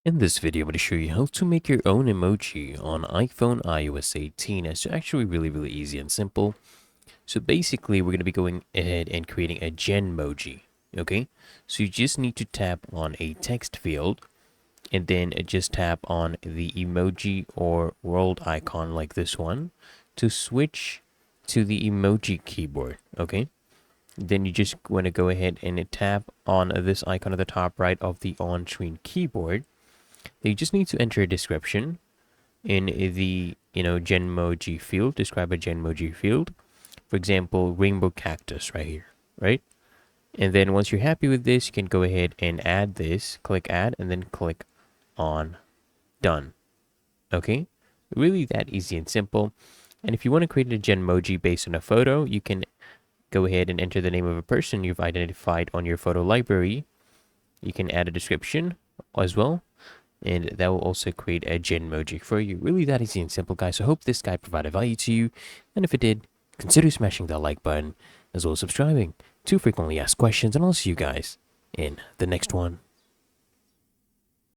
In this video, I'm going to show you how to make your own emoji on iPhone iOS 18. It's actually really easy and simple. So basically, we're going to be going ahead and creating a Genmoji. Okay, so you just need to tap on a text field and then just tap on the emoji or world icon like this one to switch to the emoji keyboard. Okay, then you just want to go ahead and tap on this icon at the top right of the on-screen keyboard. You just need to enter a description in the Genmoji field. Describe a Genmoji field. For example, rainbow cactus right here, right? And then once you're happy with this, you can go ahead and add this. Click add and then click on done. Okay, really that easy and simple. And if you want to create a Genmoji based on a photo, you can go ahead and enter the name of a person you've identified on your photo library. You can add a description as well, and that will also create a Genmoji for you. Really that easy and simple, guys. So I hope this guide provided value to you, and if it did, consider smashing that like button as well as subscribing to frequently asked questions, and I'll see you guys in the next one.